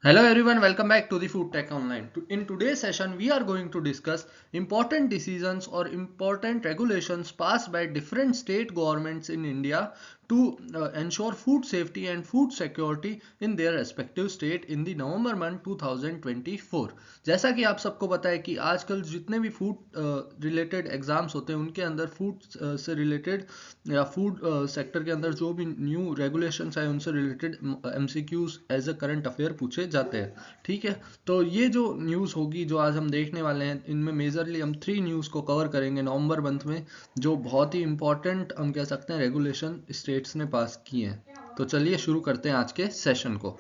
Hello everyone, welcome back to the Food Tech Online. In today's session, we are going to discuss important decisions or important regulations passed by different state governments in India to ensure food safety and food security in their respective state in the November month 2024. जैसा कि आप सबको पता है कि आजकल जितने भी फूड रिलेटेड एग्जाम्स होते हैं उनके अंदर फूड से रिलेटेड या फूड सेक्टर के अंदर जो भी न्यू रेगुलेशंस आए उनसे related MCQs as a current affair पूछे जाते हैं। ठीक है, तो ये जो न्यूज़ होगी जो आज हम देखने वाले हैं इनमें मेजरली हम 3 न्यूज़ को कवर करेंगे नवंबर मंथ में, जो बहुत ही इंपॉर्टेंट हम कह सकते हैं रेगुलेशन स्टेट्स ने पास किए हैं। तो चलिए शुरू करते हैं आज के सेशन को।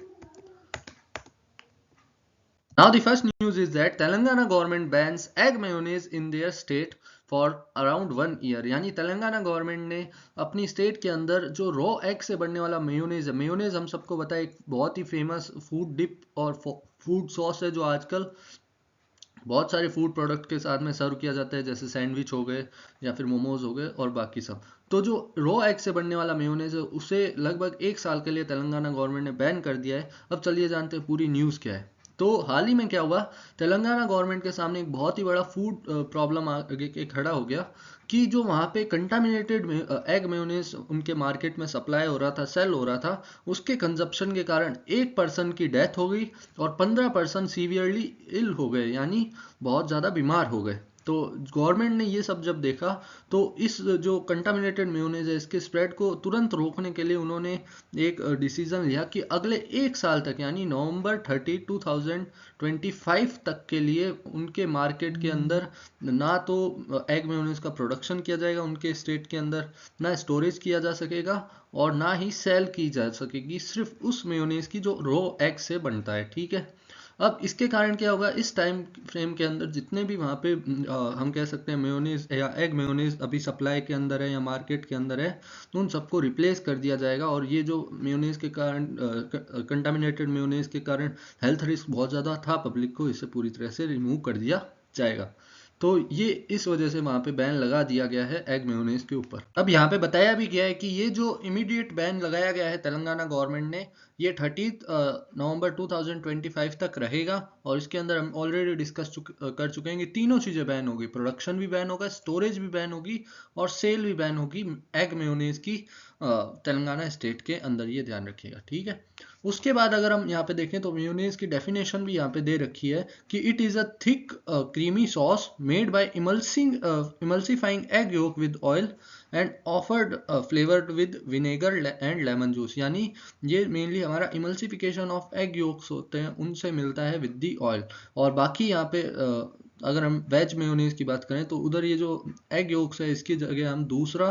Now the first news is that Telangana government bans egg mayonnaise in their state for around 1 year। यानी तेलंगाना गवर्नमेंट ने अपनी स्टेट के अंदर जो रॉ एग से बनने वाला मेयोनेज है, मेयोनेज हम सबको पता है एक बहुत ही फेमस फूड डिप और फूड सॉस है जो आजकल बहुत सारे फूड प्रोडक्ट के साथ में सर्व किया जाता है, जैसे सैंडविच हो गए या फिर मोमोज हो गए और बाकी सब। तो जो रॉ एग से बनने वाला मेयोनेज है उसे लगभग 1 साल के लिए तेलंगाना गवर्नमेंट ने बैन कर दिया है। अब चलिए जानते हैं पूरी न्यूज़ क्या है। तो हाल ही में क्या हुआ, तेलंगाना गवर्नमेंट के सामने एक बहुत ही बड़ा फूड प्रॉब्लम आगे के खड़ा हो गया कि जो वहाँ पे कंटामिनेटेड एग मेयोनेज उनके मार्केट में सप्लाई हो रहा था, सेल हो रहा था, उसके कंजप्शन के कारण एक पर्सन की डेथ हो गई और 15 पर्सन सीवियरली इल हो गए, यानी बहुत ज़्यादा बीमार हो गए। तो गवर्नमेंट ने ये सब जब देखा तो इस जो कंटामिनेटेड मेयोनेज है इसके स्प्रेड को तुरंत रोकने के लिए उन्होंने एक डिसीजन लिया कि अगले 1 साल तक यानी नवंबर 30 2025 तक के लिए उनके मार्केट के अंदर ना तो एग मेयोनेज का प्रोडक्शन किया जाएगा उनके स्टेट के अंदर, ना स्टोरेज किया जा सकेगा और ना ही सेल की जा सकेगी सिर्फ उस मेयोनेज की जो रॉ एग से बनता है। ठीक है, अब इसके कारण क्या होगा, इस टाइम फ्रेम के अंदर जितने भी वहाँ पे हम कह सकते हैं मेयोनीज या एग मेयोनीज अभी सप्लाई के अंदर है या मार्केट के अंदर है, तो उन सबको रिप्लेस कर दिया जाएगा। और ये जो मेयोनीज के कारण कंटामिनेटेड मेयोनीज के कारण हेल्थ रिस्क बहुत ज़्यादा था पब्लिक को, इसे पूरी तरह से रिमूव कर दिया जाएगा। तो ये इस वजह से वहाँ पे बैन लगा दिया गया है एग मेयोनेज के ऊपर। अब यहाँ पे बताया भी गया है कि ये जो इमीडिएट बैन लगाया गया है तेलंगाना गवर्नमेंट ने, ये 30 नवंबर 2025 तक रहेगा। और इसके अंदर हम ऑलरेडी डिस्कस कर चुके हैं कि तीनों चीज़ें बैन होगी, प्रोडक्शन भी बैन होगा, स्टोरेज भी बैन होगी और सेल भी बैन होगी एग मेयोनेज की तेलंगाना स्टेट के अंदर, ये ध्यान रखिएगा। ठीक है, उसके बाद अगर हम यहाँ पे देखें तो मेयोनेज की डेफिनेशन भी यहाँ पे दे रखी है कि it is a thick creamy sauce made by emulsifying egg yolk with oil and offered flavoured with vinegar and lemon juice. यानी ये मेनली हमारा इमल्सिफिकेशन ऑफ एग योक्स होते हैं उनसे मिलता है विद दी ऑयल। और बाकी यहाँ पे अगर हम वेज मेयोनीज की बात करें तो उधर ये जो एग योक्स है इसकी जगह हम दूसरा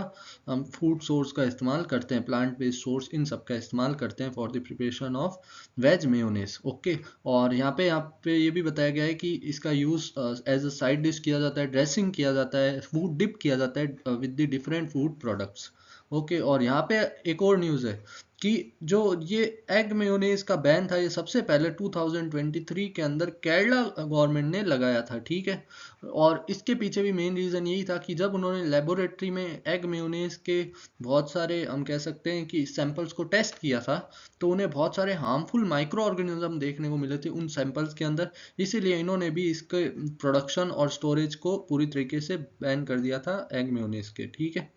हम फूड सोर्स का इस्तेमाल करते हैं, प्लांट बेस्ड सोर्स, इन सब का इस्तेमाल करते हैं for the preparation of ways mayonnaise. Okay, और यहाँ पे ये भी बताया गया है कि इसका use as a side dish किया जाता है, ड्रेसिंग किया जाता है, फूड डिप किया जाता है with the different food products. Okay, और यहाँ पे एक और न्यूज़ है कि जो ये एग मेयोनेज का बैन था ये सबसे पहले 2023 के अंदर केरला गवर्नमेंट ने लगाया था। ठीक है, और इसके पीछे भी मेन रीज़न यही था कि जब उन्होंने लेबोरेटरी में एग मेयोनेज के बहुत सारे हम कह सकते हैं कि सैंपल्स को टेस्ट किया था तो उन्हें बहुत सारे हार्मफुल माइक्रो ऑर्गेनिज्म देखने को मिले थे उन सैंपल्स के अंदर। इसीलिए इन्होंने भी इसके प्रोडक्शन और स्टोरेज को पूरी तरीके से बैन कर दिया था एग मेयोनेज के। ठीक है,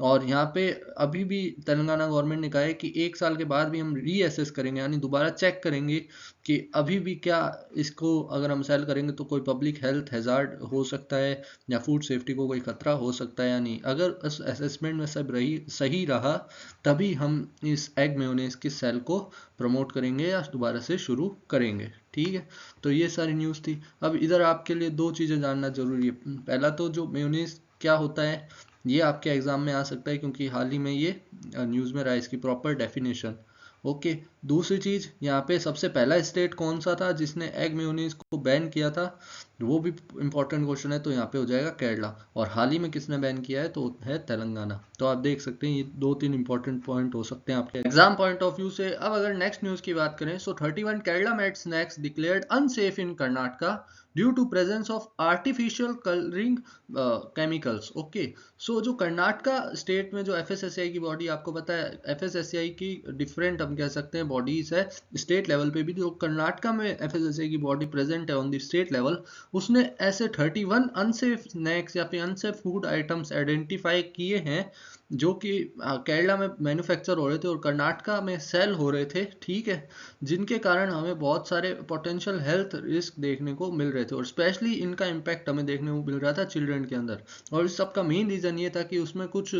और यहाँ पे अभी भी तेलंगाना गवर्नमेंट ने कहा है कि 1 साल के बाद भी हम रीअसेस करेंगे, यानी दोबारा चेक करेंगे कि अभी भी क्या इसको अगर हम सेल करेंगे तो कोई पब्लिक हेल्थ हैजार्ड हो सकता है या फूड सेफ्टी को कोई खतरा हो सकता है या नहीं। अगर उस असेसमेंट में सब रही सही रहा तभी हम इस एग मेयोनेज की सेल को प्रमोट करेंगे या दोबारा से शुरू करेंगे। ठीक है, तो ये सारी न्यूज़ थी। अब इधर आपके लिए दो चीज़ें जानना जरूरी है। पहला तो जो मेयोनेज क्या होता है ये आपके एग्जाम में आ सकता है क्योंकि हाल ही में ये न्यूज़ में रहा है इसकी प्रॉपर डेफिनेशन। ओके, दूसरी चीज़ यहाँ पे सबसे पहला स्टेट कौन सा था जिसने एग मेयोनीज को बैन किया था, वो भी इंपॉर्टेंट क्वेश्चन है। तो यहाँ पे हो जाएगा केरला, और हाल ही में किसने बैन किया है तो है तेलंगाना। तो आप देख सकते हैं ये 2-3 इंपॉर्टेंट पॉइंट हो सकते हैं आपके एग्जाम पॉइंट ऑफ व्यू से। अब अगर नेक्स्ट न्यूज़ की बात करें so 31 Kerala made snacks declared unsafe in Karnataka due to presence of artificial colouring chemicals. Okay, so जो कर्नाटका स्टेट में जो एफएसएसएआई की बॉडी, आपको पता है एफएसएसएआई की डिफरेंट हम कह सकते हैं बॉडीज है स्टेट लेवल पे भी, जो कर्नाटका में एफएसएसए की बॉडी प्रेजेंट है ऑन द स्टेट लेवल, उसने ऐसे 31 अनसेफ स्नैक्स या फिर अनसेफ फूड आइटम्स आइडेंटिफाई किए हैं जो कि केरला में मैन्युफैक्चर हो रहे थे और कर्नाटका में सेल हो रहे थे, ठीक है, जिनके कारण हमें बहुत सारे पोटेंशियल हेल्थ रिस्क देखने को मिल रहे थे और स्पेशली इनका इम्पैक्ट हमें देखने को मिल रहा था चिल्ड्रन के अंदर। और इस सब का मेन रीज़न ये था कि उसमें कुछ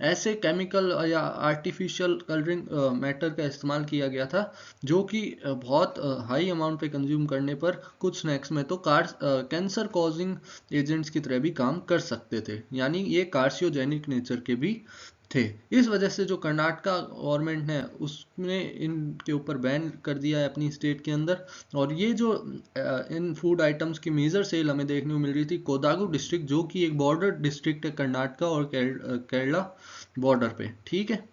ऐसे केमिकल या आर्टिफिशियल कलरिंग मैटर का इस्तेमाल किया गया था जो कि बहुत हाई अमाउंट पे कंज्यूम करने पर कुछ स्नैक्स में तो कैंसर कॉजिंग एजेंट्स की तरह भी काम कर सकते थे, यानी ये कार्सियोजेनिक नेचर के भी थे। इस वजह से जो कर्नाटका गवर्नमेंट है उसने इनके ऊपर बैन कर दिया है अपनी स्टेट के अंदर। और ये जो इन फूड आइटम्स की मेजर सेल हमें देखने को मिल रही थी कोडागु डिस्ट्रिक्ट, जो कि एक बॉर्डर डिस्ट्रिक्ट है कर्नाटका और केरला बॉर्डर पे, ठीक है।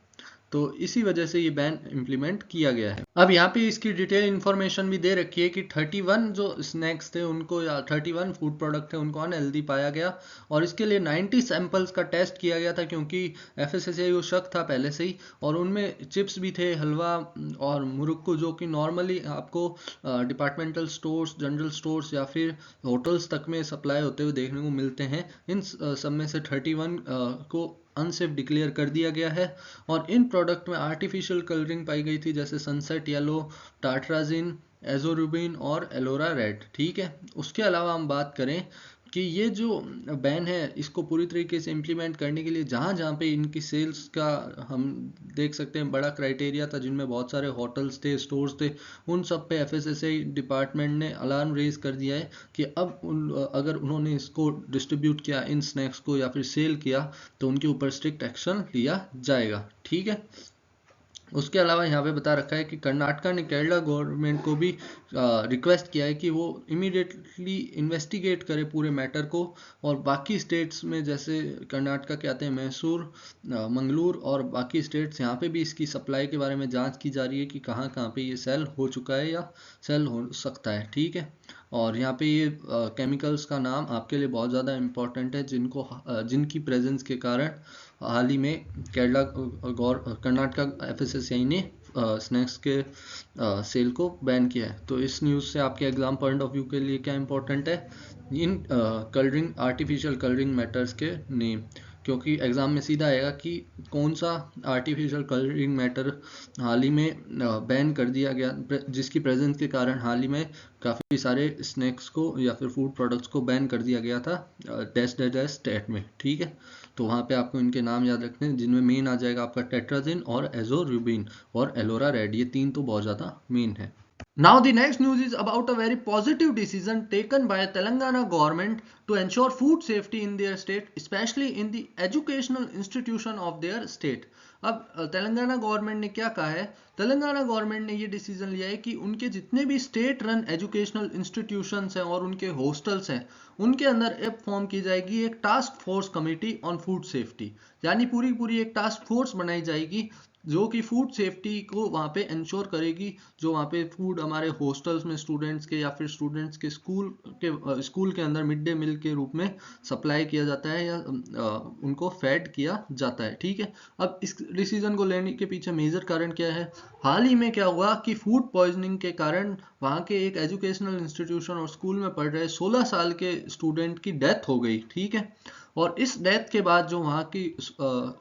तो इसी वजह से ये बैन इम्प्लीमेंट किया गया है। अब यहाँ पे इसकी डिटेल इन्फॉर्मेशन भी दे रखी है कि 31 जो स्नैक्स थे उनको या 31 फूड प्रोडक्ट थे उनको अनहेल्दी पाया गया और इसके लिए 90 सैंपल्स का टेस्ट किया गया था क्योंकि एफएसएसए को शक था पहले से ही। और उनमें चिप्स भी थे, हलवा और मुरुक्कू, जो कि नॉर्मली आपको डिपार्टमेंटल स्टोर्स, जनरल स्टोर्स या फिर होटल्स तक में सप्लाई होते हुए देखने को मिलते हैं। इन सब में से 31 को अनसेफ डिक्लेयर कर दिया गया है। और इन प्रोडक्ट में आर्टिफिशियल कलरिंग पाई गई थी जैसे सनसेट येलो, टार्ट्राजिन, एजोरुबिन और एलोरा रेड, ठीक है। उसके अलावा हम बात करें कि ये जो बैन है इसको पूरी तरीके से इम्प्लीमेंट करने के लिए जहाँ जहाँ पे इनकी सेल्स का हम देख सकते हैं बड़ा क्राइटेरिया था, जिनमें बहुत सारे होटल्स थे, स्टोर्स थे, उन सब पे एफएसएसए डिपार्टमेंट ने अलार्म रेज कर दिया है कि अब अगर उन्होंने इसको डिस्ट्रीब्यूट किया इन स्नैक्स को या फिर सेल किया तो उनके ऊपर स्ट्रिक्ट एक्शन लिया जाएगा, ठीक है। उसके अलावा यहाँ पे बता रखा है कि कर्नाटका ने केरला गवर्नमेंट को भी रिक्वेस्ट किया है कि वो इमीडिएटली इन्वेस्टिगेट करे पूरे मैटर को। और बाकी स्टेट्स में जैसे कर्नाटका के आते हैं मैसूर, मंगलूर और बाकी स्टेट्स, यहाँ पे भी इसकी सप्लाई के बारे में जांच की जा रही है कि कहाँ कहाँ पे ये सेल हो चुका है या सेल हो सकता है, ठीक है। और यहाँ पे ये केमिकल्स का नाम आपके लिए बहुत ज़्यादा इम्पोर्टेंट है जिनकी प्रेजेंस के कारण हाल ही में कर्नाटका एफएसएसआई ने स्नैक्स के सेल को बैन किया है। तो इस न्यूज़ से आपके एग्जाम पॉइंट ऑफ व्यू के लिए क्या इंपॉर्टेंट है, इन कलरिंग आर्टिफिशियल कलरिंग मैटर्स के नेम, क्योंकि एग्जाम में सीधा आएगा कि कौन सा आर्टिफिशियल कलरिंग मैटर हाल ही में बैन कर दिया गया, जिसकी प्रेजेंस के कारण हाल ही में काफ़ी सारे स्नैक्स को या फिर फूड प्रोडक्ट्स को बैन कर दिया गया था डैश डैश डैश स्टेट में, ठीक है। तो वहाँ पे आपको इनके नाम याद रखने हैं, जिनमें मेन आ जाएगा आपका टेट्राजिन और एजोरुबिन और एलोरा रेड, ये तीन तो बहुत ज़्यादा मेन है। Now the next news is about a very positive decision taken by Telangana government to ensure food safety in their state, especially in the educational institution of their state. अब Telangana government ने क्या कहा है, Telangana government ने ये decision लिया है कि उनके जितने भी स्टेट रन एजुकेशनल इंस्टीट्यूशंस हैं और उनके हॉस्टल्स हैं, उनके अंदर एक फॉर्म की जाएगी एक task force committee on food safety, यानी पूरी पूरी एक टास्क फोर्स बनाई जाएगी जो कि फूड सेफ्टी को वहाँ पे इंश्योर करेगी। जो वहाँ पे फूड हमारे हॉस्टल्स में स्टूडेंट्स के या फिर स्टूडेंट्स के स्कूल के अंदर मिड डे मील के रूप में सप्लाई किया जाता है या उनको फैड किया जाता है, ठीक है। अब इस डिसीजन को लेने के पीछे मेजर कारण क्या है, हाल ही में क्या हुआ कि फूड पॉइजनिंग के कारण वहाँ के एक एजुकेशनल इंस्टीट्यूशन और स्कूल में पढ़ रहे 16 साल के स्टूडेंट की डेथ हो गई, ठीक है। और इस डेथ के बाद जो वहाँ की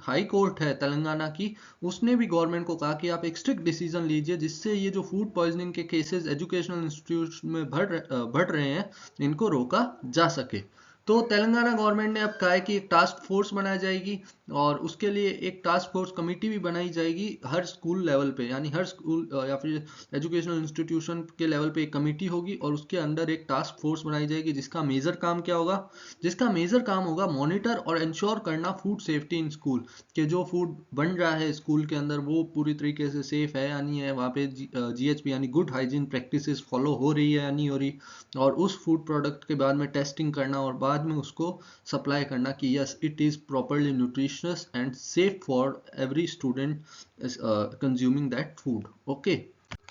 हाई कोर्ट है तेलंगाना की, उसने भी गवर्नमेंट को कहा कि आप एक स्ट्रिक्ट डिसीजन लीजिए जिससे ये जो फूड पॉइजनिंग के केसेस एजुकेशनल इंस्टीट्यूट में बढ़ रहे हैं इनको रोका जा सके। तो तेलंगाना गवर्नमेंट ने अब कहा है कि एक टास्क फोर्स बनाई जाएगी और उसके लिए एक टास्क फोर्स कमेटी भी बनाई जाएगी हर स्कूल लेवल पे, यानी हर स्कूल या फिर एजुकेशनल इंस्टीट्यूशन के लेवल पे एक कमेटी होगी और उसके अंदर एक टास्क फोर्स बनाई जाएगी जिसका मेजर काम क्या होगा, जिसका मेजर काम होगा मॉनिटर और इंश्योर करना फूड सेफ्टी इन स्कूल, कि जो फूड बन रहा है स्कूल के अंदर वो पूरी तरीके से सेफ है या नहीं है, वहाँ पे जीएचपी यानी गुड हाइजीन प्रैक्टिसेस फॉलो हो रही है या नहीं हो रही, और उस फूड प्रोडक्ट के बाद में टेस्टिंग करना और बाद में उसको सप्लाई करना कि yes it is properly nutritious and safe for every student consuming that food, okay.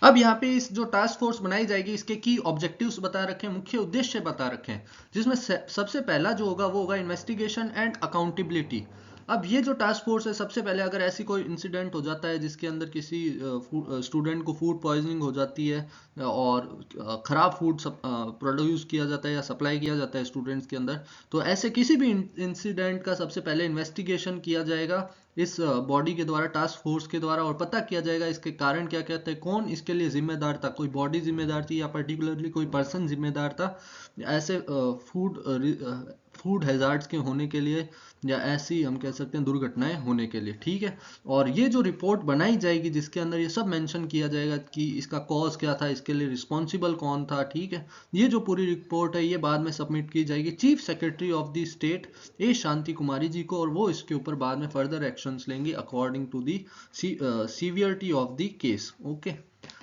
अब यहाँ पे इस जो टास्क फोर्स बनाई जाएगी इसके की ऑब्जेक्टिव्स बता रखे हैं, मुख्य उद्देश्य बता रखे हैं, जिसमें सबसे पहला जो होगा वो होगा इन्वेस्टिगेशन एंड अकाउंटेबिलिटी। अब ये जो टास्क फोर्स है, सबसे पहले अगर ऐसी कोई इंसिडेंट हो जाता है जिसके अंदर किसी स्टूडेंट को फूड पॉइजनिंग हो जाती है और खराब फूड प्रोड्यूस किया जाता है या सप्लाई किया जाता है स्टूडेंट्स के अंदर, तो ऐसे किसी भी इंसिडेंट का सबसे पहले इन्वेस्टिगेशन किया जाएगा इस बॉडी के द्वारा, टास्क फोर्स के द्वारा, और पता किया जाएगा इसके कारण क्या कहते हैं, कौन इसके लिए जिम्मेदार था, कोई बॉडी जिम्मेदार थी या पर्टिकुलरली कोई पर्सन जिम्मेदार था ऐसे फूड हैजार्ड्स के होने के लिए, या ऐसी हम कह सकते हैं दुर्घटनाएं होने के लिए। ठीक है, और ये जो रिपोर्ट बनाई जाएगी जिसके अंदर ये सब मेंशन किया जाएगा कि इसका कॉज क्या था, इसके लिए रिस्पॉन्सिबल कौन था। ठीक है, ये जो पूरी रिपोर्ट है ये बाद में सबमिट की जाएगी chief secretary of the state A Shanti Kumari ji को, और वो इसके ऊपर बाद में फर्दर एक्शंस लेंगे according to the severity of the case. Okay,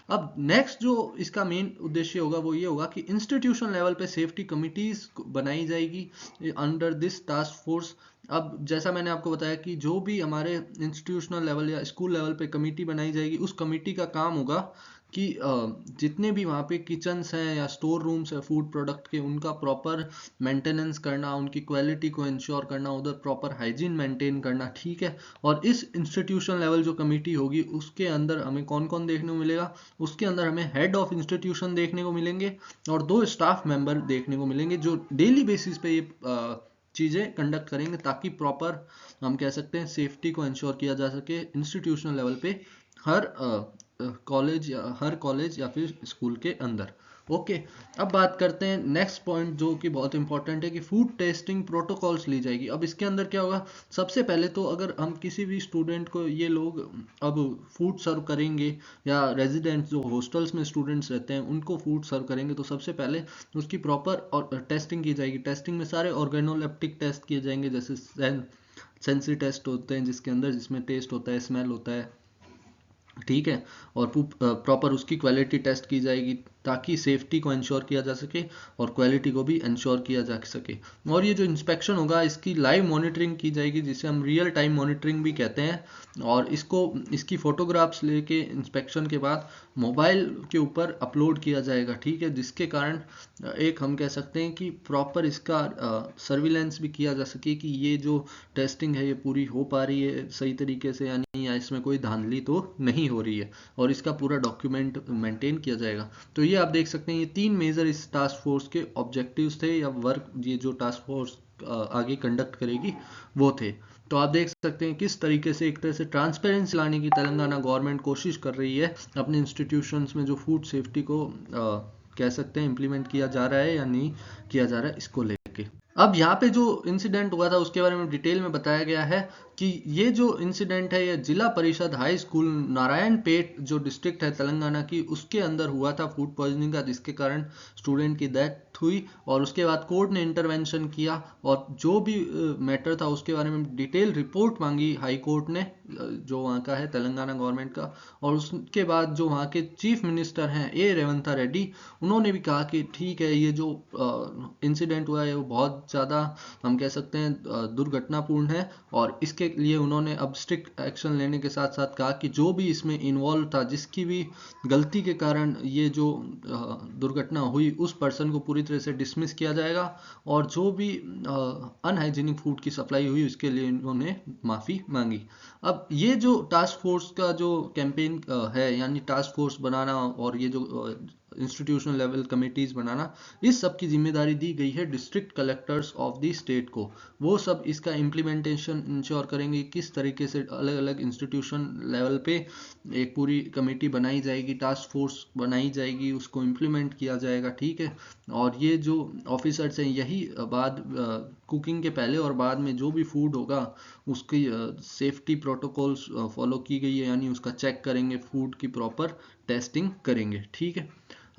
अब नेक्स्ट जो इसका मेन उद्देश्य होगा वो ये होगा कि इंस्टीट्यूशन लेवल पे सेफ्टी कमिटीज बनाई जाएगी अंडर दिस टास्क फोर्स। अब जैसा मैंने आपको बताया कि जो भी हमारे इंस्टीट्यूशनल लेवल या स्कूल लेवल पे कमेटी बनाई जाएगी, उस कमेटी का काम होगा कि जितने भी वहाँ पे किचन्स हैं या स्टोर रूम्स है फूड प्रोडक्ट के, उनका प्रॉपर मेंटेनेंस करना, उनकी क्वालिटी को इंश्योर करना, उधर प्रॉपर हाइजीन मेंटेन करना। ठीक है, और इस इंस्टीट्यूशन लेवल जो कमेटी होगी उसके अंदर हमें कौन कौन देखने को मिलेगा, उसके अंदर हमें हेड ऑफ इंस्टीट्यूशन देखने को मिलेंगे और 2 स्टाफ मेंबर देखने को मिलेंगे जो डेली बेसिस पे ये चीज़ें कंडक्ट करेंगे, ताकि प्रॉपर हम कह सकते हैं सेफ्टी को इंश्योर किया जा सके इंस्टीट्यूशनल लेवल पे हर कॉलेज या फिर स्कूल के अंदर। ओके, अब बात करते हैं नेक्स्ट पॉइंट जो कि बहुत इंपॉर्टेंट है कि फूड टेस्टिंग प्रोटोकॉल्स ली जाएगी। अब इसके अंदर क्या होगा, सबसे पहले तो अगर हम किसी भी स्टूडेंट को, ये लोग अब फूड सर्व करेंगे या रेजिडेंट्स जो हॉस्टल्स में स्टूडेंट्स रहते हैं उनको फूड सर्व करेंगे, तो सबसे पहले उसकी प्रॉपर और टेस्टिंग की जाएगी। टेस्टिंग में सारे ऑर्गेनोलेप्टिक टेस्ट किए जाएंगे, जैसे सेंसरी टेस्ट होते हैं जिसके अंदर जिसमें टेस्ट होता है, स्मेल होता है। ठीक है, और प्रॉपर उसकी क्वालिटी टेस्ट की जाएगी ताकि सेफ्टी को इंश्योर किया जा सके और क्वालिटी को भी इंश्योर किया जा सके। और ये जो इंस्पेक्शन होगा इसकी लाइव मॉनिटरिंग की जाएगी, जिसे हम रियल टाइम मॉनिटरिंग भी कहते हैं, और इसकी फोटोग्राफ्स लेके इंस्पेक्शन के बाद मोबाइल के ऊपर अपलोड किया जाएगा। ठीक है, जिसके कारण एक हम कह सकते हैं कि प्रॉपर इसका सर्विलेंस भी किया जा सके कि ये जो टेस्टिंग है ये पूरी हो पा रही है सही तरीके से या नहीं, या इसमें कोई धांधली तो नहीं हो रही है, और इसका पूरा डॉक्यूमेंट मेंटेन किया जाएगा। तो ये आप देख सकते हैं ये 3 मेजर इस टास्क फोर्स के ऑब्जेक्टिव्स थे या वर्क, ये जो टास्क फोर्स आगे कंडक्ट करेगी वो थे। तो आप देख सकते हैं किस तरीके से एक तरह से ट्रांसपेरेंसी लाने की तेलंगाना गवर्नमेंट कोशिश कर रही है अपने इंस्टीट्यूशंस में, जो फूड सेफ्टी को कह सकते हैं इम्प्लीमेंट किया जा रहा है या नहीं किया जा रहा है इसको लेके। अब यहाँ पे जो इंसिडेंट हुआ था उसके बारे में डिटेल में बताया गया है कि ये जो इंसिडेंट है ये जिला परिषद हाई स्कूल नारायणपेट जो डिस्ट्रिक्ट है तेलंगाना की, उसके अंदर हुआ था फूड पॉइजनिंग का, जिसके कारण स्टूडेंट की डेथ हुई। और उसके बाद कोर्ट ने इंटरवेंशन किया और जो भी मैटर था उसके बारे में डिटेल रिपोर्ट मांगी हाई कोर्ट ने, जो वहाँ का है तेलंगाना गवर्नमेंट का। और उसके बाद जो वहाँ के चीफ मिनिस्टर हैं ए रेवंथा रेड्डी, उन्होंने भी कहा कि ठीक है ये जो इंसिडेंट हुआ है वो बहुत ज़्यादा हम कह सकते हैं दुर्घटनापूर्ण है, और इसके लिए उन्होंने अब स्ट्रिक्ट एक्शन लेने के साथ साथ कहा कि जो भी इसमें इन्वॉल्व था, जिसकी भी गलती के कारण ये जो दुर्घटना हुई, उस पर्सन को पूरी तरह से डिसमिस किया जाएगा, और जो भी अनहाइजीनिक फूड की सप्लाई हुई उसके लिए इन्होंने माफ़ी मांगी। अब ये जो टास्क फोर्स का जो कैंपेन है, यानी टास्क फोर्स बनाना और ये जो इंस्टीट्यूशनल लेवल कमिटीज बनाना, इस सब की जिम्मेदारी दी गई है district collectors of the state को। वो सब इसका इम्प्लीमेंटेशन इंश्योर करेंगे, किस तरीके से अलग अलग इंस्टीट्यूशन लेवल पे एक पूरी कमेटी बनाई जाएगी, टास्क फोर्स बनाई जाएगी, उसको इम्प्लीमेंट किया जाएगा। ठीक है, और ये जो ऑफिसर्स हैं यही बाद कुकिंग के पहले और बाद में जो भी फूड होगा उसकी सेफ्टी प्रोटोकॉल्स फॉलो की गई है, यानी उसका चेक करेंगे, फूड की प्रॉपर टेस्टिंग करेंगे। ठीक है,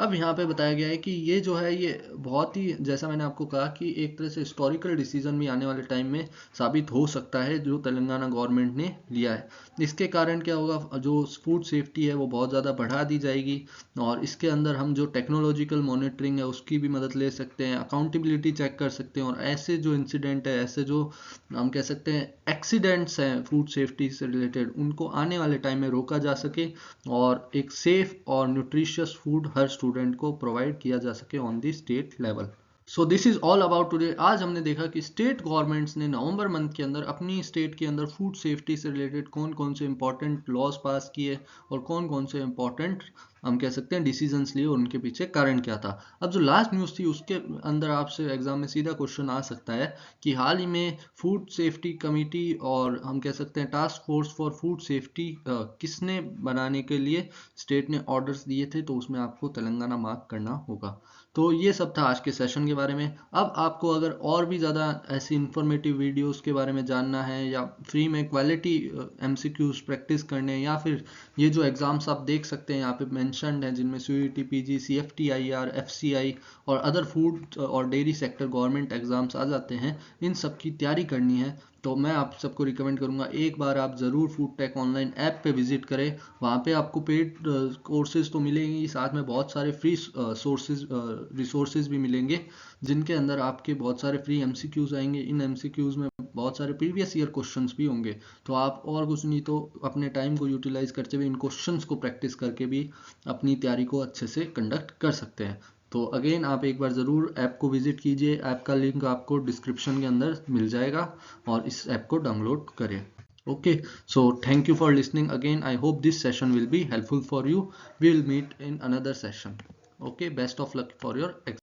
अब यहाँ पे बताया गया है कि ये जो है ये बहुत ही, जैसा मैंने आपको कहा कि एक तरह से हिस्टोरिकल डिसीजन भी आने वाले टाइम में साबित हो सकता है जो तेलंगाना गवर्नमेंट ने लिया है। इसके कारण क्या होगा, जो फूड सेफ्टी है वो बहुत ज़्यादा बढ़ा दी जाएगी, और इसके अंदर हम जो टेक्नोलॉजिकल मॉनिटरिंग है उसकी भी मदद ले सकते हैं, अकाउंटेबिलिटी चेक कर सकते हैं, और ऐसे जो इंसिडेंट है, ऐसे जो हम कह सकते हैं एक्सीडेंट्स हैं फूड सेफ्टी से रिलेटेड, उनको आने वाले टाइम में रोका जा सके, और एक सेफ और न्यूट्रिशियस फूड हर स्टूडेंट को प्रोवाइड किया जा सके on the state level. So this is all about today. आज हमने देखा कि स्टेट गवर्नमेंट्स ने नवंबर मंथ के अंदर अपनी स्टेट के अंदर फूड सेफ्टी से रिलेटेड कौन कौन से इंपॉर्टेंट लॉज पास किए और कौन कौन से इंपॉर्टेंट हम कह सकते हैं डिसीजंस लिए और उनके पीछे कारण क्या था। अब जो लास्ट न्यूज़ थी उसके अंदर आपसे एग्जाम में सीधा क्वेश्चन आ सकता है कि हाल ही में फूड सेफ्टी कमेटी और हम कह सकते हैं task force for food safety किसने बनाने के लिए स्टेट ने ऑर्डर्स दिए थे, तो उसमें आपको तेलंगाना मार्क करना होगा। तो ये सब था आज के सेशन के बारे में। अब आपको अगर और भी ज़्यादा ऐसी इंफॉर्मेटिव वीडियोस के बारे में जानना है या फ्री में क्वालिटी एमसीक्यूज प्रैक्टिस करने हैं, या फिर ये जो एग्ज़ाम्स आप देख सकते हैं यहाँ पे मेंशन्ड हैं जिनमें सीयूईटी पीजी सीएफटीआईआर एफसीआई और अदर फूड और डेयरी सेक्टर गवर्नमेंट एग्ज़ाम्स आ जाते हैं, इन सब की तैयारी करनी है तो मैं आप सबको रिकमेंड करूंगा एक बार आप ज़रूर फूड टेक ऑनलाइन ऐप पे विजिट करें। वहाँ पे आपको पेड कोर्सेज तो मिलेंगे ही, साथ में बहुत सारे फ्री सोर्सेज रिसोर्सेज भी मिलेंगे जिनके अंदर आपके बहुत सारे फ्री एमसीक्यूज आएंगे। इन एमसीक्यूज में बहुत सारे प्रीवियस ईयर क्वेश्चंस भी होंगे, तो आप और कुछ नहीं तो अपने टाइम को यूटिलाइज करते हुए इन क्वेश्चंस को प्रैक्टिस करके भी अपनी तैयारी को अच्छे से कंडक्ट कर सकते हैं। तो अगेन आप एक बार ज़रूर ऐप को विजिट कीजिए, ऐप का लिंक आपको डिस्क्रिप्शन के अंदर मिल जाएगा और इस ऐप को डाउनलोड करें। Okay, so thank you for listening again. I hope this session will be helpful for you. We will meet in another session. Okay, best of luck for your exam.